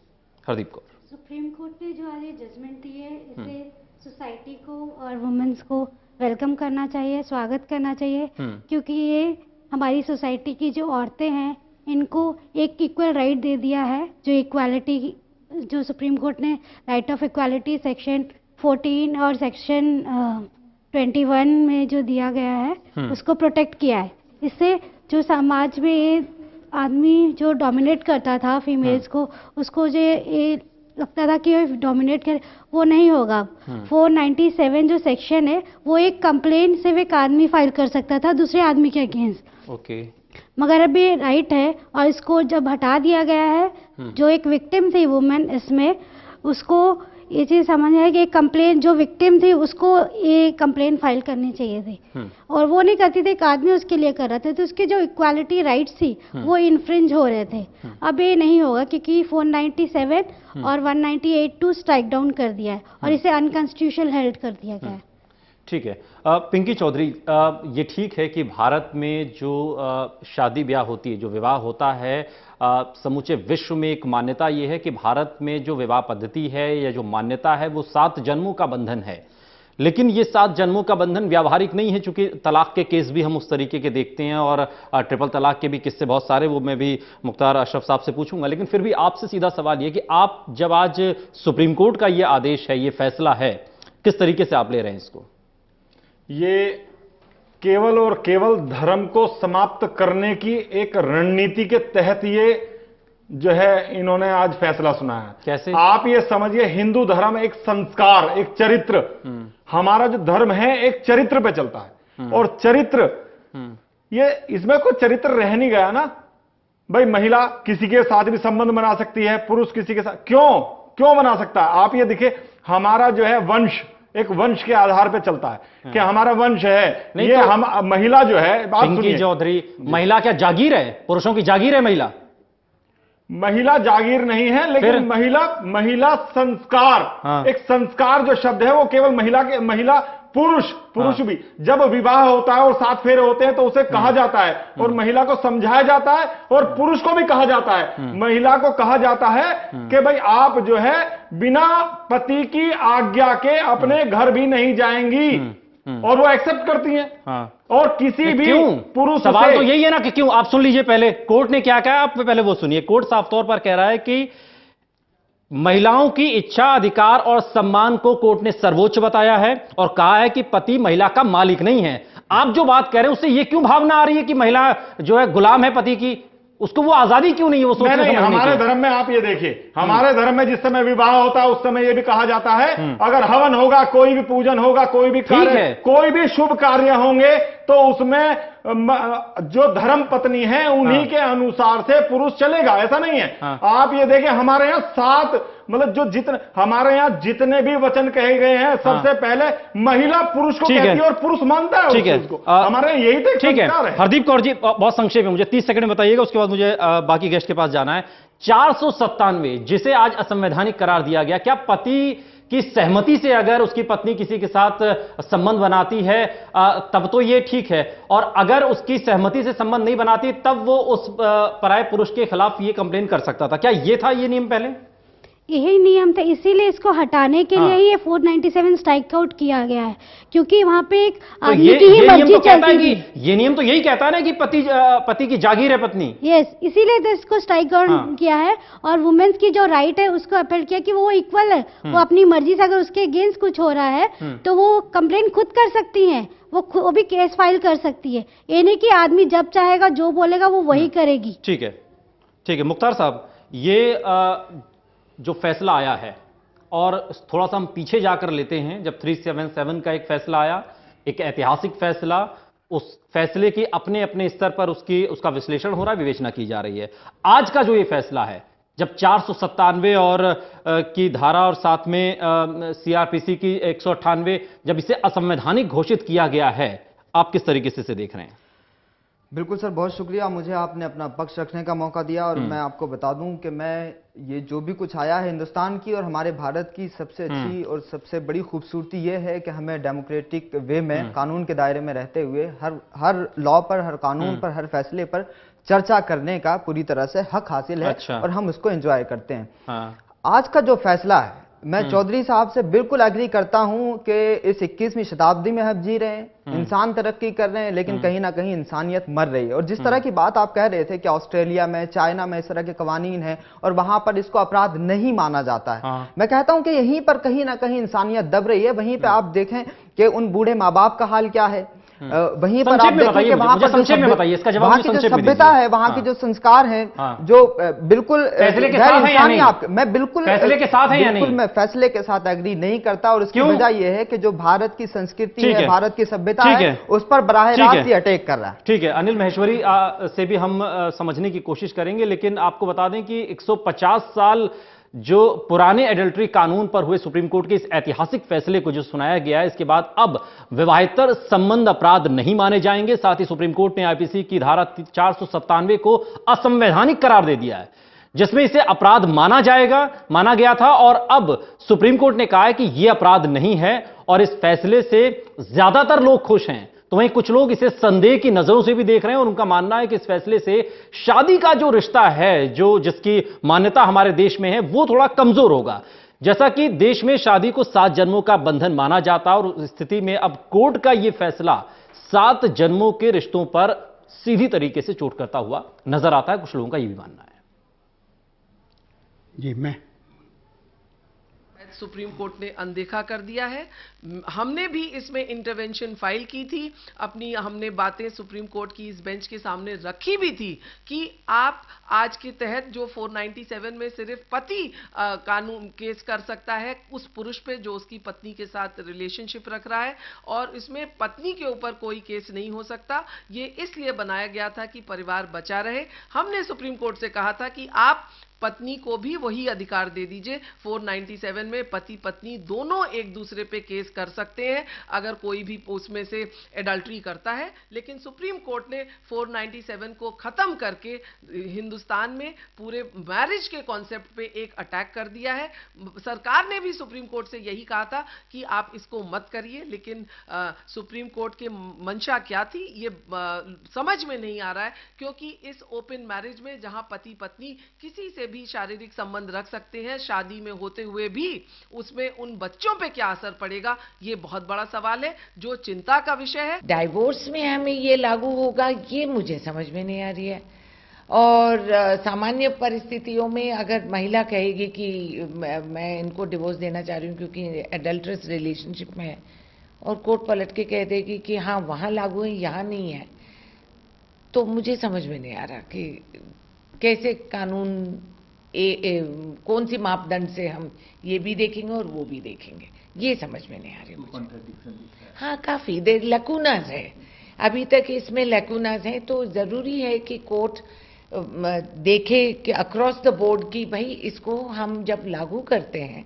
हरदीप कौर? सुप्रीम कोर्ट ने जो आज ये जजमेंट दी है, इसे सोसाइटी को और वुमेन्स को वेलकम करना चाहिए, स्वागत करना चाहिए, क्योंकि ये हमारी सोसाइटी की जो औरतें हैं इनको एक इक्वल राइट दे दिया है। जो इक्वालिटी, जो सुप्रीम कोर्ट ने राइट ऑफ इक्वालिटी सेक्शन 14 और सेक्शन 21 में जो दिया गया है उसको प्रोटेक्ट किया है। इससे जो समाज में ये आदमी जो डोमिनेट करता था फीमेल्स को, उसको जो ये लगता था कि डोमिनेट करे, वो नहीं होगा। 497 जो सेक्शन है वो एक कंप्लेंट सिर्फ एक आदमी फाइल कर सकता था दूसरे आदमी के अगेंस्ट। ओके। मगर अभी राइट है, और इसको जब हटा दिया गया है, जो एक विक्टिम थी वुमेन, इसमें उसको ये चीज समझ है कि कंप्लेंट जो विक्टिम थी उसको ये कंप्लेंट फाइल करनी चाहिए थी, और वो नहीं करती थी, एक आदमी उसके लिए कर रहा था, तो उसकी जो इक्वालिटी राइट्स थी वो इन्फ्रिंज हो रहे थे। अब ये नहीं होगा क्योंकि 497 और 198(2) स्ट्राइक डाउन कर दिया है और इसे अनकॉन्स्टिट्यूशनल हेल्ड कर दिया गया है। ठीक है। पिंकी चौधरी, ये ठीक है कि भारत में जो शादी ब्याह होती है, जो विवाह होता है, समूचे विश्व में एक मान्यता ये है कि भारत में जो विवाह पद्धति है या जो मान्यता है वो 7 जन्मों का बंधन है। लेकिन ये 7 जन्मों का बंधन व्यावहारिक नहीं है, चूंकि तलाक के केस भी हम उस तरीके के देखते हैं, और ट्रिपल तलाक के भी किस्से बहुत सारे, वो मैं भी मुख्तार अशरफ साहब से पूछूंगा। लेकिन फिर भी आपसे सीधा सवाल ये कि आप जब आज सुप्रीम कोर्ट का ये आदेश है, ये फैसला है, किस तरीके से आप ले रहे हैं इसको? ये केवल और केवल धर्म को समाप्त करने की एक रणनीति के तहत ये जो है इन्होंने आज फैसला सुनाया है। कैसे? आप ये समझिए, हिंदू धर्म एक संस्कार, एक चरित्र, हमारा जो धर्म है एक चरित्र पे चलता है, और चरित्र, ये इसमें कोई चरित्र रह नहीं गया ना भाई। महिला किसी के साथ भी संबंध बना सकती है, पुरुष किसी के साथ क्यों बना सकता है? आप ये देखिए, हमारा जो है वंश एक वंश के आधार पे चलता है कि हमारा वंश है, ये तो हम महिला जो है, बात सुनिए चौधरी, महिला क्या जागीर है? पुरुषों की जागीर है महिला जागीर नहीं है, लेकिन महिला संस्कार, एक संस्कार जो शब्द है वो केवल महिला पुरुष भी जब विवाह होता है और 7 फेरे होते हैं तो उसे कहा जाता है, और महिला को समझाया जाता है, और पुरुष को भी कहा जाता है। महिला को कहा जाता है कि भाई आप जो है बिना पति की आज्ञा के अपने घर भी नहीं जाएंगी, और वो एक्सेप्ट करती हैं। और किसी भी पुरुष, सवाल तो यही है ना कि क्यों? आप सुन लीजिए पहले कोर्ट ने क्या कहा, आप पहले वो सुनिए। कोर्ट साफ तौर पर कह रहा है कि महिलाओं की इच्छा, अधिकार और सम्मान को कोर्ट ने सर्वोच्च बताया है, और कहा है कि पति महिला का मालिक नहीं है। आप जो बात कह रहे हैं उससे ये क्यों भावना आ रही है कि महिला जो है गुलाम है पति की? उसको वो आजादी क्यों नहीं है? वो सोचने नहीं, हमारे धर्म में आप ये देखिए, हमारे धर्म में जिस समय विवाह होता है उस समय ये भी कहा जाता है, अगर हवन होगा, कोई भी पूजन होगा, कोई भी शुभ कार्य होंगे तो उसमें जो धर्म पत्नी है उन्हीं के अनुसार से पुरुष चलेगा, ऐसा नहीं है। आप ये देखें, हमारे यहाँ 7 मतलब जो जितने हमारे यहाँ जितने भी वचन कहे गए हैं, सबसे पहले महिला पुरुष को कहती है और पुरुष मानता है। ठीक है, हमारे यही तो ठीक है। हरदीप कौर जी, बहुत संक्षेप में मुझे 30 सेकंड में बताइएगा, उसके बाद मुझे बाकी गेस्ट के पास जाना है। 497 जिसे आज असंवैधानिक करार दिया गया, क्या पति की सहमति से अगर उसकी पत्नी किसी के साथ संबंध बनाती है तब तो ये ठीक है, और अगर उसकी सहमति से संबंध नहीं बनाती तब वो उस पराये पुरुष के खिलाफ ये कंप्लेन कर सकता था? क्या ये था ये नियम पहले? यही नियम था, इसीलिए इसको हटाने के लिए ये 497 स्ट्राइक आउट किया गया है, क्योंकि वहां पे एक आदमी की ही मर्जी चलती थी। ये नियम तो यही कहता है ना कि पति की जागीर है पत्नी। यस, इसीलिए तो इसको स्ट्राइक आउट किया है, और वुमेन्स की जो राइट है उसको अपील किया कि वो इक्वल है, वो अपनी मर्जी से अगर उसके अगेंस्ट कुछ हो रहा है तो वो कंप्लेन खुद कर सकती है, वो भी केस फाइल कर सकती है। ये नहीं कि आदमी जब चाहेगा जो बोलेगा वो वही करेगी। ठीक है, ठीक है। मुख्तार साहब, ये जो फैसला आया है, और थोड़ा सा हम पीछे जाकर लेते हैं, जब 377 का एक फैसला आया, एक ऐतिहासिक फैसला, उस फैसले की अपने अपने स्तर पर उसका विश्लेषण हो रहा है, विवेचना की जा रही है। आज का जो ये फैसला है, जब 497 और की धारा और साथ में सीआरपीसी की 198, जब इसे असंवैधानिक घोषित किया गया है, आप किस तरीके से इसे देख रहे हैं? बिल्कुल सर, बहुत शुक्रिया, मुझे आपने अपना पक्ष रखने का मौका दिया। और मैं आपको बता दूं कि मैं ये जो भी कुछ आया है हिंदुस्तान की और हमारे भारत की सबसे अच्छी और सबसे बड़ी खूबसूरती ये है कि हमें डेमोक्रेटिक वे में कानून के दायरे में रहते हुए हर लॉ पर, हर कानून पर, हर फैसले पर चर्चा करने का पूरी तरह से हक हासिल है। और हम उसको एंजॉय करते हैं। आज का जो फैसला है, मैं चौधरी साहब से बिल्कुल एग्री करता हूं कि इस 21वीं शताब्दी में हम जी रहे हैं, इंसान तरक्की कर रहे हैं, लेकिन कहीं ना कहीं इंसानियत मर रही है। और जिस तरह की बात आप कह रहे थे कि ऑस्ट्रेलिया में, चाइना में इस तरह के कवानीन हैं और वहां पर इसको अपराध नहीं माना जाता है, मैं कहता हूं कि यहीं पर कहीं ना कहीं इंसानियत दब रही है। वहीं पे आप देखें कि उन बूढ़े माँ बाप का हाल क्या है, वहीं पर आप देखें कि वहां पर वहां की जो सभ्यता है, वहां के जो संस्कार हैं, जो बिल्कुल फैसले के साथ है या नहीं? मैं बिल्कुल फैसले के साथ है या नहीं? मैं फैसले के साथ एग्री नहीं करता, और इसकी वजह यह है कि जो भारत की संस्कृति है, भारत की सभ्यता है, उस पर बराह रास्त ही अटैक कर रहा है। ठीक है, अनिल महेश्वरी से भी हम समझने की कोशिश करेंगे, लेकिन आपको बता दें कि 150 साल जो पुराने एडल्ट्री कानून पर हुए सुप्रीम कोर्ट के इस ऐतिहासिक फैसले को जो सुनाया गया है, इसके बाद अब विवाहेतर संबंध अपराध नहीं माने जाएंगे। साथ ही सुप्रीम कोर्ट ने आईपीसी की धारा 497 को असंवैधानिक करार दे दिया है, जिसमें इसे अपराध माना गया था, और अब सुप्रीम कोर्ट ने कहा है कि यह अपराध नहीं है, और इस फैसले से ज्यादातर लोग खुश हैं। तो वहीं कुछ लोग इसे संदेह की नजरों से भी देख रहे हैं, और उनका मानना है कि इस फैसले से शादी का जो रिश्ता है, जिसकी मान्यता हमारे देश में है, वो थोड़ा कमजोर होगा। जैसा कि देश में शादी को 7 जन्मों का बंधन माना जाता है, और उस स्थिति में अब कोर्ट का यह फैसला 7 जन्मों के रिश्तों पर सीधी तरीके से चोट करता हुआ नजर आता है। कुछ लोगों का यह भी मानना है। जी, मैं सुप्रीम कोर्ट ने अनदेखा कर दिया है। हमने भी इसमें इंटरवेंशन फाइल की थी, हमने बातें सुप्रीम कोर्ट की इस बेंच के सामने रखी भी थी कि आप आज के तहत जो 497 में सिर्फ पति कानून केस कर सकता है उस पुरुष पे जो उसकी पत्नी के साथ रिलेशनशिप रख रहा है, और इसमें पत्नी के ऊपर कोई केस नहीं हो सकता। ये इसलिए बनाया गया था कि परिवार बचा रहे। हमने सुप्रीम कोर्ट से कहा था कि आप पत्नी को भी वही अधिकार दे दीजिए। 497 में पति पत्नी दोनों एक दूसरे पे केस कर सकते हैं अगर कोई भी उसमें से एडल्ट्री करता है, लेकिन सुप्रीम कोर्ट ने 497 को खत्म करके हिंदुस्तान में पूरे मैरिज के कॉन्सेप्ट पे एक अटैक कर दिया है। सरकार ने भी सुप्रीम कोर्ट से यही कहा था कि आप इसको मत करिए, लेकिन सुप्रीम कोर्ट के मंशा क्या थी ये समझ में नहीं आ रहा है, क्योंकि इस ओपन मैरिज में जहां पति पत्नी किसी से भी शारीरिक संबंध रख सकते हैं शादी में होते हुए भी, उसमें उन बच्चों पे क्या असर पड़ेगा ये बहुत बड़ा सवाल है जो चिंता का विषय है। डाइवोर्स में हमें ये लागू होगा ये मुझे समझ में नहीं आ रही है। और सामान्य परिस्थितियों में अगर महिला कहेगी कि मैं इनको डिवोर्स देना चाह रही हूँ क्योंकि एडल्ट्रस रिलेशनशिप में है, और कोर्ट पलट के कह देगी कि हाँ वहाँ लागू है यहाँ नहीं है, तो मुझे समझ में नहीं आ रहा कि कैसे कानून कौन सी मापदंड से हम ये भी देखेंगे और वो भी देखेंगे, ये समझ में नहीं आ रही मुझे। हाँ, काफी देर लकूनाज है। अभी तक इसमें लैकुनास हैं, तो जरूरी है कि कोर्ट देखे कि अक्रॉस द बोर्ड की भाई इसको हम जब लागू करते हैं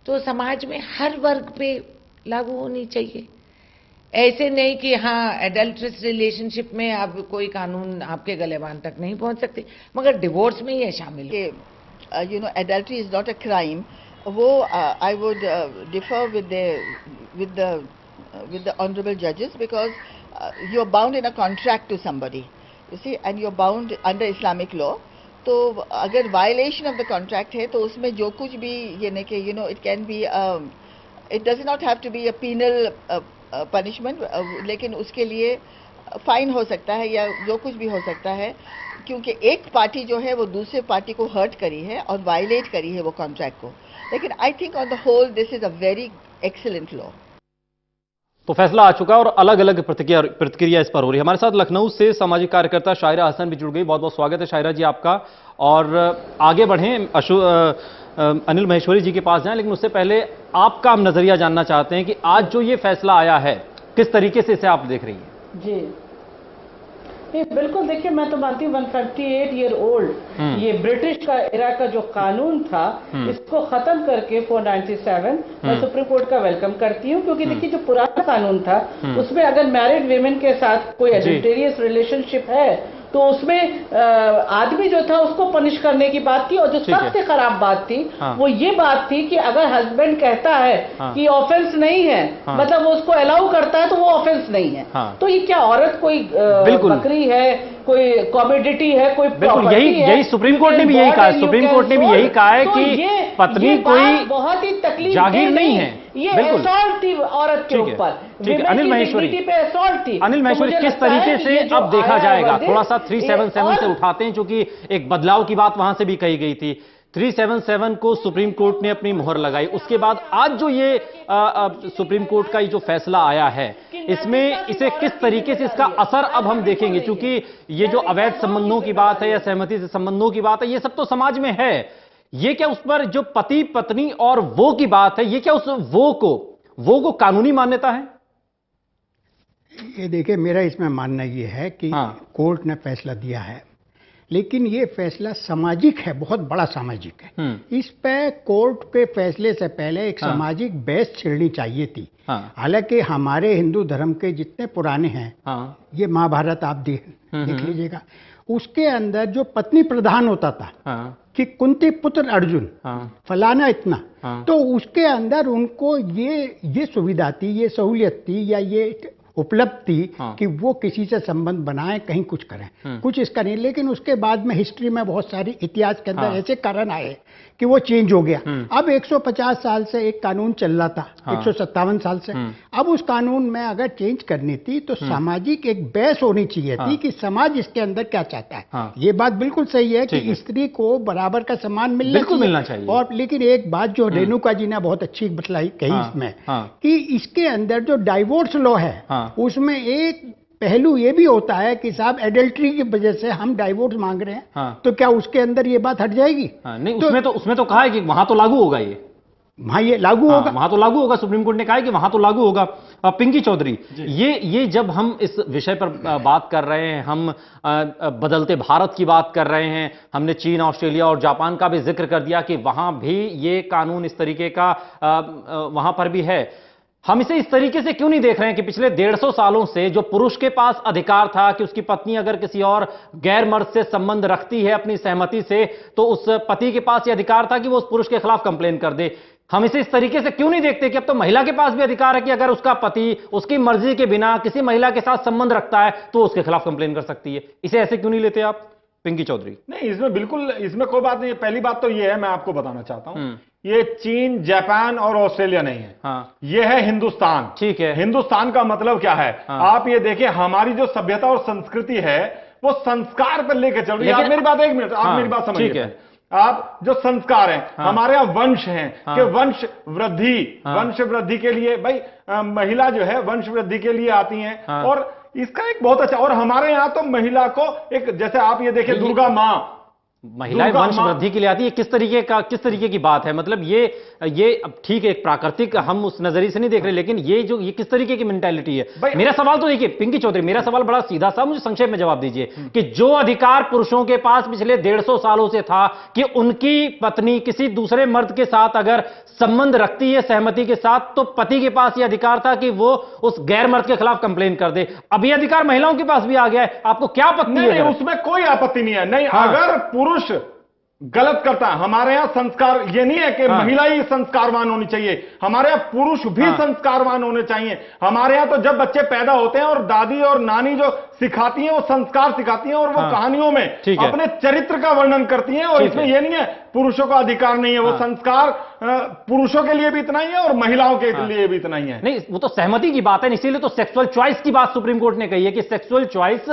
तो समाज में हर वर्ग पे लागू होनी चाहिए। ऐसे नहीं कि हाँ एडल्ट्रस रिलेशनशिप में अब कोई कानून आपके गलेबान तक नहीं पहुंच सकते, मगर डिवोर्स में ये शामिल है। You know adultery is not a crime, वो I would differ with the honourable जजेस because you are bound in a contract to somebody, you see, and you're bound under Islamic law. तो अगर violation of the contract है तो उसमें जो कुछ भी यानी कि you know it can be, it does not have to be a penal punishment, लेकिन उसके लिए फाइन हो सकता है या जो कुछ भी हो सकता है, क्योंकि एक पार्टी जो है वो दूसरे पार्टी को हर्ट करी है और वायलेट करी है वो कॉन्ट्रैक्ट को। लेकिन I think on the whole this is a very excellent law. तो फैसला आ चुका और अलग अलग प्रतिक्रिया इस पर हो रही है। हमारे साथ लखनऊ से सामाजिक कार्यकर्ता शायरा हसन भी जुड़ गई। बहुत बहुत स्वागत है शायरा जी आपका। और आगे बढ़ें, अनिल महेश्वरी जी के पास जाएं, लेकिन उससे पहले आपका हम नजरिया जानना चाहते हैं कि आज जो ये फैसला आया है किस तरीके से इसे आप देख रही हैं? जी ये बिल्कुल, देखिए मैं तो मानती हूँ 138 ईयर ओल्ड ये ब्रिटिश का एरा का जो कानून था इसको खत्म करके 497 मैं सुप्रीम कोर्ट का वेलकम करती हूँ, क्योंकि देखिए जो पुराना कानून था उसमें अगर मैरिड विमेन के साथ कोई एडल्टेरियस रिलेशनशिप है तो उसमें आदमी जो था उसको पनिश करने की बात थी, और जो सबसे खराब बात थी वो ये बात थी कि अगर हस्बैंड कहता है कि ऑफेंस नहीं है, मतलब वो उसको अलाउ करता है तो वो ऑफेंस नहीं है। तो ये क्या औरत कोई बकरी है, कोई कॉमोडिटी है, कोई बिल्कुल यही सुप्रीम कोर्ट ने भी यही कहा है। सुप्रीम कोर्ट ने भी यही कहा है कि पत्नी कोई बहुत ही तकलीफ जागीर नहीं है, ये असॉल्ट थी औरत के ऊपर। अनिल महेश्वरी पे असॉल्ट थी। अनिल महेश्वरी किस तरीके से अब देखा जाएगा? थोड़ा सा 377 से उठाते हैं, क्योंकि एक बदलाव की बात वहां से भी कही गई थी। 377 को सुप्रीम कोर्ट ने अपनी मुहर लगाई, उसके बाद आज जो ये सुप्रीम कोर्ट का ये जो फैसला आया है इसमें इसे किस तरीके से इसका असर अब हम देखेंगे, क्योंकि ये जो अवैध संबंधों की बात है या सहमति से संबंधों की बात है ये सब तो समाज में है। ये क्या उस पर जो पति पत्नी और वो की बात है, ये क्या उस वो को कानूनी मान्यता है? ये देखिए मेरा इसमें मानना ये है कि कोर्ट ने फैसला दिया है, लेकिन ये फैसला सामाजिक है, बहुत बड़ा सामाजिक है। इस पे कोर्ट के फैसले से पहले एक सामाजिक बहस छिड़नी चाहिए थी। हालांकि हमारे हिंदू धर्म के जितने पुराने हैं, ये महाभारत आप देख लीजिएगा, उसके अंदर जो पत्नी प्रधान होता था कि कुंती पुत्र अर्जुन फलाना इतना, तो उसके अंदर उनको ये सुविधा थी, ये सहूलियत थी या ये उपलब्ध थी कि वो किसी से संबंध बनाएं, कहीं कुछ करें, कुछ इसका नहीं। लेकिन उसके बाद में हिस्ट्री में बहुत सारी इतिहास के अंदर ऐसे कारण आए कि वो चेंज हो गया। अब 150 साल से एक कानून चल रहा था, 157 साल से। अब उस कानून में अगर चेंज करनी थी तो सामाजिक एक बहस होनी चाहिए थी कि समाज इसके अंदर क्या चाहता है। ये बात बिल्कुल सही है कि स्त्री को बराबर का सम्मान मिलना चाहिए। और लेकिन एक बात जो रेणुका जी ने बहुत अच्छी बतलाई कही इसमें, कि इसके अंदर जो डाइवोर्स लॉ है उसमें एक पहलू ये भी होता है कि साहब एडल्ट्री की वजह से हम डाइवोर्स मांग रहे हैं, तो क्या उसके अंदर ये बात हट जाएगी? नहीं, उसमें तो कहा है कि वहां तो लागू होगा, ये लागू होगा, वहां तो लागू होगा। सुप्रीम कोर्ट ने कहा है कि वहां तो लागू होगा। पिंकी चौधरी, ये जब हम इस विषय पर बात कर रहे हैं, हम बदलते भारत की बात कर रहे हैं, हमने चीन, ऑस्ट्रेलिया और जापान का भी जिक्र कर दिया कि वहां भी ये कानून इस तरीके का वहां पर भी है। हम इसे इस तरीके से क्यों नहीं देख रहे हैं कि पिछले 150 सालों से जो पुरुष के पास अधिकार था कि उसकी पत्नी अगर किसी और गैर मर्द से संबंध रखती है अपनी सहमति से, तो उस पति के पास यह अधिकार था कि वो उस पुरुष के खिलाफ कंप्लेन कर दे। हम इसे इस तरीके से क्यों नहीं देखते कि अब तो महिला के पास भी अधिकार है कि अगर उसका पति उसकी मर्जी के बिना किसी महिला के साथ संबंध रखता है तो उसके खिलाफ कंप्लेन कर सकती है। इसे ऐसे क्यों नहीं लेते आप पिंकी चौधरी? नहीं, इसमें कोई बात नहीं है। पहली बात तो ये है, मैं आपको बताना चाहता हूं, ये चीन, जापान और ऑस्ट्रेलिया नहीं है, ये है हिंदुस्तान। ठीक है, हिंदुस्तान का मतलब क्या है? आप ये देखिए, हमारी जो सभ्यता और संस्कृति है वो संस्कार पर लेकर चल रही है। आप मेरी बात, एक मिनट, आप मेरी बात समझिए। आप जो संस्कार हैं, हमारे यहाँ वंश हैं कि वंश वृद्धि के लिए भाई महिला जो है वंश वृद्धि के लिए आती हैं, और इसका एक बहुत अच्छा, और हमारे यहाँ तो महिला को एक, जैसे आप ये देखिए दुर्गा माँ, महिलाएं वंश वृद्धि के लिए आती है, किस तरीके की बात है? मतलब ये अब ठीक है, एक प्राकृतिक हम उस नजरिए से नहीं देख रहे, लेकिन ये किस तरीके की मेंटालिटी है? मेरा सवाल तो देखिए पिंकी चौधरी, मेरा सवाल बड़ा सीधा सा, मुझे संक्षेप में जवाब दीजिए कि जो अधिकार पुरुषों के पास पिछले 150 सालों से था कि उनकी पत्नी किसी दूसरे मर्द के साथ अगर संबंध रखती है सहमति के साथ, तो पति के पास यह अधिकार था कि वो उस गैर मर्द के खिलाफ कंप्लेन कर दे। अब यह अधिकार महिलाओं के पास भी आ गया है, आपको क्या आपत्ति है? नहीं, उसमें कोई आपत्ति नहीं है। नहीं, अगर पुरुष गलत करता है, हमारे यहां संस्कार ये नहीं है कि महिला ही संस्कारवान होनी चाहिए, हमारे यहां पुरुष भी संस्कारवान होने चाहिए। हमारे यहां तो जब बच्चे पैदा होते हैं और दादी और नानी जो सिखाती हैं वो संस्कार सिखाती हैं और वो कहानियों में अपने चरित्र का वर्णन करती हैं। और इसमें यह नहीं है पुरुषों का अधिकार नहीं है, वो संस्कार पुरुषों के लिए भी इतना ही है और महिलाओं के लिए भी इतना ही है। नहीं, वो तो सहमति की बात है, इसीलिए तो सेक्सुअल चॉइस की बात सुप्रीम कोर्ट ने कही है कि सेक्सुअल चॉइस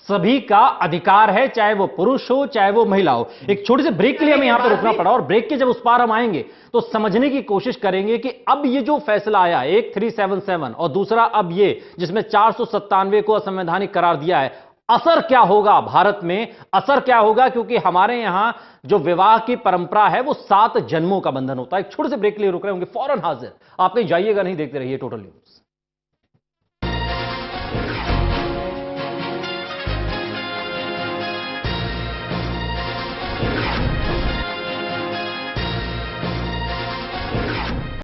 सभी का अधिकार है, चाहे वो पुरुष हो चाहे वो महिला हो। एक छोटे से ब्रेक के लिए हमें यहां पर रुकना पड़ा और ब्रेक के जब उस पार हम आएंगे तो समझने की कोशिश करेंगे कि अब ये जो फैसला आया, एक 377 और दूसरा अब ये जिसमें 497 को असंवैधानिक करार दिया है, असर क्या होगा भारत में, असर क्या होगा? क्योंकि हमारे यहां जो विवाह की परंपरा है वो 7 जन्मों का बंधन होता है। एक छोटे से ब्रेक के लिए रुक रहे होंगे, फौरन हाजिर। आप कहीं जाइएगा नहीं, देखते रहिए टोटल न्यूज।